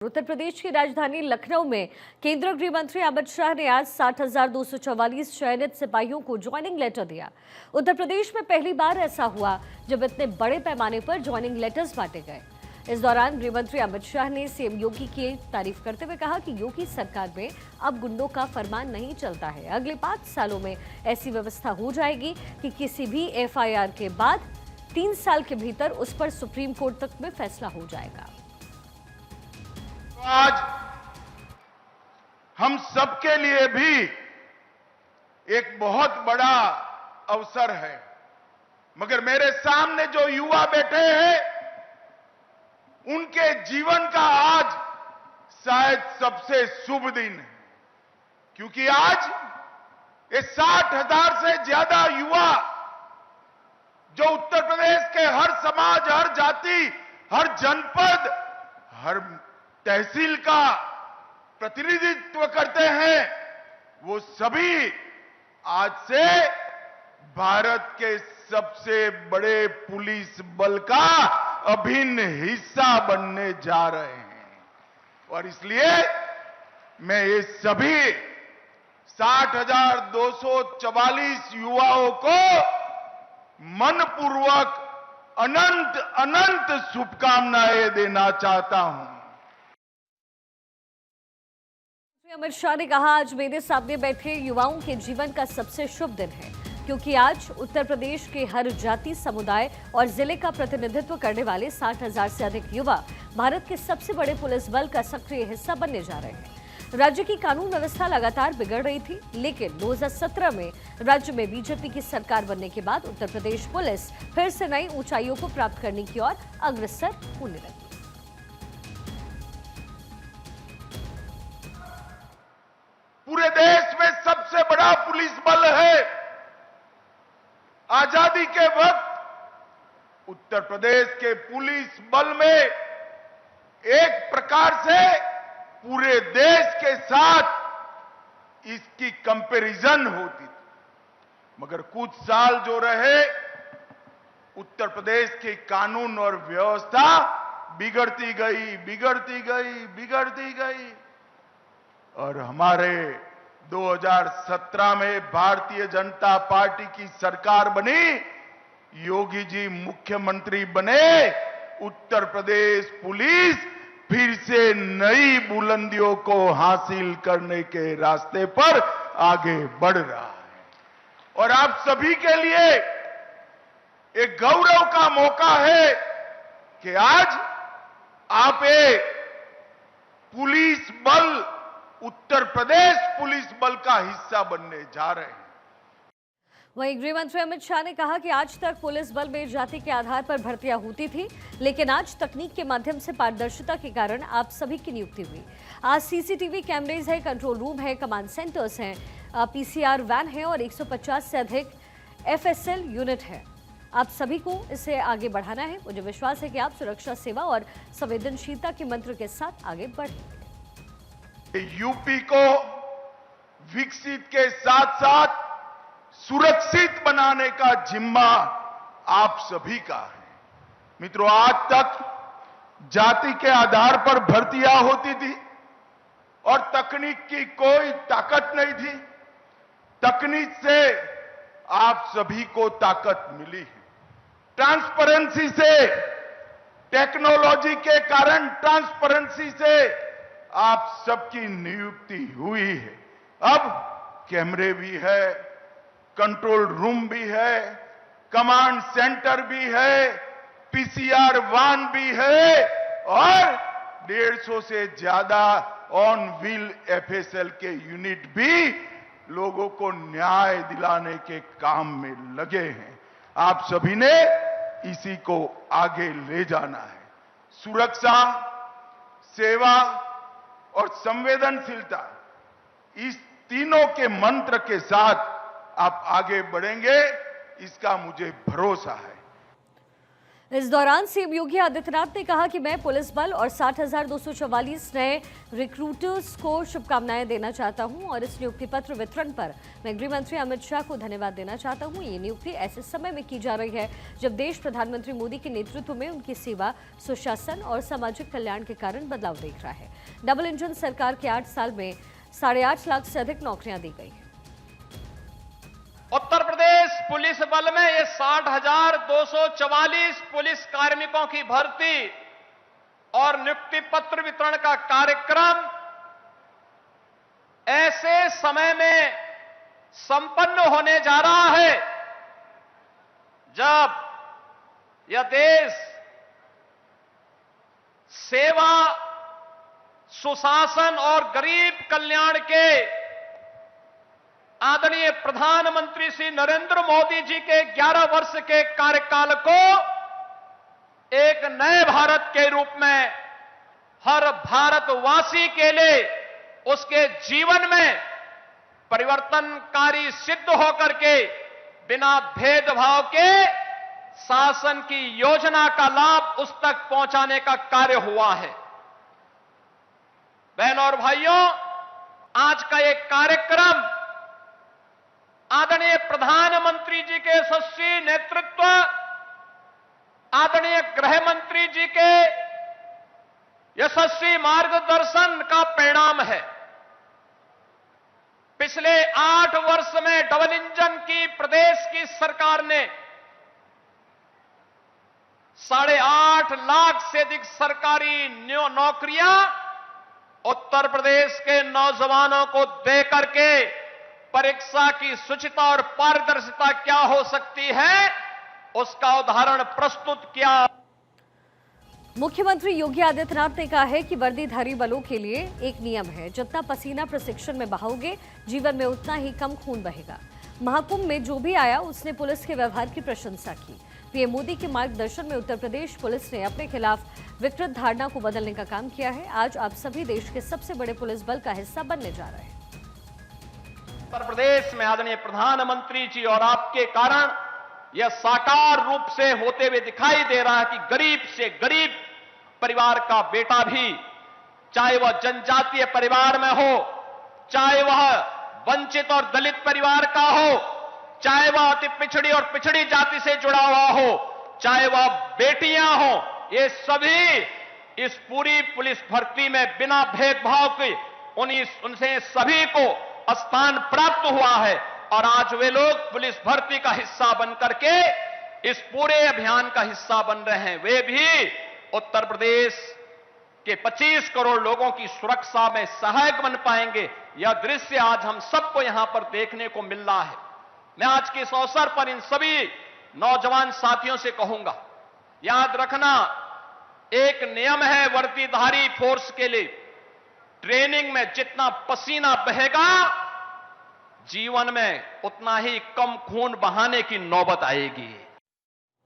उत्तर प्रदेश की राजधानी लखनऊ में केंद्रीय गृह मंत्री अमित शाह ने आज 60,244 चयनित सिपाहियों को ज्वाइनिंग लेटर दिया। उत्तर प्रदेश में पहली बार ऐसा हुआ जब इतने बड़े पैमाने पर ज्वाइनिंग लेटर्स बांटे गए। इस दौरान गृह मंत्री अमित शाह ने सीएम योगी की तारीफ करते हुए कहा कि योगी सरकार में अब गुंडों का फरमान नहीं चलता है। अगले 5 सालों में ऐसी व्यवस्था हो जाएगी कि किसी भी एफआईआर के बाद 3 साल के भीतर उस पर सुप्रीम कोर्ट तक में फैसला हो जाएगा। आज हम सबके लिए भी एक बहुत बड़ा अवसर है, मगर मेरे सामने जो युवा बैठे हैं उनके जीवन का आज शायद सबसे शुभ दिन है, क्योंकि आज ये 60,000 से ज्यादा युवा जो उत्तर प्रदेश के हर समाज, हर जाति, हर जनपद, हर तहसील का प्रतिनिधित्व करते हैं, वो सभी आज से भारत के सबसे बड़े पुलिस बल का अभिन्न हिस्सा बनने जा रहे हैं। और इसलिए मैं ये सभी 60,244 युवाओं को मनपूर्वक अनंत अनंत शुभकामनाएं देना चाहता हूं। अमित शाह ने कहा, आज मेरे सामने बैठे युवाओं के जीवन का सबसे शुभ दिन है, क्योंकि आज उत्तर प्रदेश के हर जाति, समुदाय और जिले का प्रतिनिधित्व करने वाले 60,000 से अधिक युवा भारत के सबसे बड़े पुलिस बल का सक्रिय हिस्सा बनने जा रहे हैं। राज्य की कानून व्यवस्था लगातार बिगड़ रही थी, लेकिन 2017 में राज्य में बीजेपी की सरकार बनने के बाद उत्तर प्रदेश पुलिस फिर से नई ऊंचाइयों को प्राप्त करने की ओर अग्रसर होने लगी। पूरे देश में सबसे बड़ा पुलिस बल है। आजादी के वक्त उत्तर प्रदेश के पुलिस बल में एक प्रकार से पूरे देश के साथ इसकी कंपैरिजन होती थी, मगर कुछ साल जो रहे उत्तर प्रदेश की कानून और व्यवस्था बिगड़ती गई और हमारे 2017 में भारतीय जनता पार्टी की सरकार बनी, योगी जी मुख्यमंत्री बने, उत्तर प्रदेश पुलिस फिर से नई बुलंदियों को हासिल करने के रास्ते पर आगे बढ़ रहा है। और आप सभी के लिए एक गौरव का मौका है कि आज आप एक पुलिस बल, उत्तर प्रदेश पुलिस बल का हिस्सा बनने जा रहे हैं। वहीं गृह मंत्री अमित शाह ने कहा कि आज तक पुलिस बल में जाति के आधार पर भर्तियां होती थी, लेकिन आज तकनीक के माध्यम से पारदर्शिता के कारण आप सभी की नियुक्ति हुई। आज सीसीटीवी कैमरेज है, कंट्रोल रूम है, कमांड सेंटर्स हैं, पीसीआर वैन है और 150 से अधिक एफएसएल यूनिट है। आप सभी को इसे आगे बढ़ाना है। मुझे विश्वास है कि आप सुरक्षा, सेवा और संवेदनशीलता के मंत्र के साथ आगे बढ़ेंगे। यूपी को विकसित के साथ साथ सुरक्षित बनाने का जिम्मा आप सभी का है। मित्रों, आज तक जाति के आधार पर भर्तियां होती थी और तकनीक की कोई ताकत नहीं थी। तकनीक से आप सभी को ताकत मिली है। ट्रांसपेरेंसी से, टेक्नोलॉजी के कारण ट्रांसपेरेंसी से आप सबकी नियुक्ति हुई है। अब कैमरे भी है, कंट्रोल रूम भी है, कमांड सेंटर भी है, पीसीआर वान भी है और 150 से ज्यादा ऑन व्हील एफएसएल के यूनिट भी लोगों को न्याय दिलाने के काम में लगे हैं। आप सभी ने इसी को आगे ले जाना है। सुरक्षा, सेवा और संवेदनशीलता, इस तीनों के मंत्र के साथ आप आगे बढ़ेंगे, इसका मुझे भरोसा है। इस दौरान सीएम योगी आदित्यनाथ ने कहा कि मैं पुलिस बल और 60,244 नए रिक्रूटर्स को शुभकामनाएं देना चाहता हूं और इस नियुक्ति पत्र वितरण पर मैं गृह मंत्री अमित शाह को धन्यवाद देना चाहता हूं। ये नियुक्ति ऐसे समय में की जा रही है जब देश प्रधानमंत्री मोदी के नेतृत्व में उनकी सेवा, सुशासन और सामाजिक कल्याण के कारण बदलाव देख रहा है। डबल इंजन सरकार के 8 साल में 8.5 लाख से अधिक नौकरियां दी गई। उत्तर प्रदेश पुलिस बल में ये 60,244 पुलिस कार्मिकों की भर्ती और नियुक्ति पत्र वितरण का कार्यक्रम ऐसे समय में संपन्न होने जा रहा है जब यह देश सेवा, सुशासन और गरीब कल्याण के आदरणीय प्रधानमंत्री श्री नरेंद्र मोदी जी के 11 वर्ष के कार्यकाल को एक नए भारत के रूप में हर भारतवासी के लिए उसके जीवन में परिवर्तनकारी सिद्ध होकर के बिना भेदभाव के शासन की योजना का लाभ उस तक पहुंचाने का कार्य हुआ है। बहनों और भाइयों, आज का ये कार्यक्रम आदरणीय प्रधानमंत्री जी के यशस्वी नेतृत्व, आदरणीय गृह मंत्री जी के यशस्वी मार्गदर्शन का परिणाम है। पिछले 8 वर्ष में डबल इंजन की प्रदेश की सरकार ने 8.5 लाख से अधिक सरकारी नौकरियां उत्तर प्रदेश के नौजवानों को दे करके परीक्षा की शुचिता और पारदर्शिता क्या हो सकती है उसका उदाहरण प्रस्तुत किया। मुख्यमंत्री योगी आदित्यनाथ ने कहा है कि वर्दीधारी बलों के लिए एक नियम है, जितना पसीना प्रशिक्षण में बहाओगे जीवन में उतना ही कम खून बहेगा। महाकुंभ में जो भी आया उसने पुलिस के व्यवहार की प्रशंसा की। पीएम मोदी के मार्गदर्शन में उत्तर प्रदेश पुलिस ने अपने खिलाफ विकृत धारणा को बदलने का काम किया है। आज आप सभी देश के सबसे बड़े पुलिस बल का हिस्सा बनने जा रहे हैं। उत्तर प्रदेश में आदरणीय प्रधानमंत्री जी और आपके कारण यह साकार रूप से होते हुए दिखाई दे रहा है कि गरीब से गरीब परिवार का बेटा भी, चाहे वह जनजातीय परिवार में हो, चाहे वह वंचित और दलित परिवार का हो, चाहे वह अति पिछड़ी और पिछड़ी जाति से जुड़ा हुआ हो, चाहे वह बेटियां हो, ये सभी इस पूरी पुलिस भर्ती में बिना भेदभाव के उनसे सभी को स्थान प्राप्त हुआ है और आज वे लोग पुलिस भर्ती का हिस्सा बनकर के इस पूरे अभियान का हिस्सा बन रहे हैं। वे भी उत्तर प्रदेश के 25 करोड़ लोगों की सुरक्षा में सहायक बन पाएंगे। यह दृश्य आज हम सबको यहां पर देखने को मिल रहा है। मैं आज के इस अवसर पर इन सभी नौजवान साथियों से कहूंगा, याद रखना, एक नियम है वर्दीधारी फोर्स के लिए, ट्रेनिंग में जितना पसीना बहेगा जीवन में उतना ही कम खून बहाने की नौबत आएगी।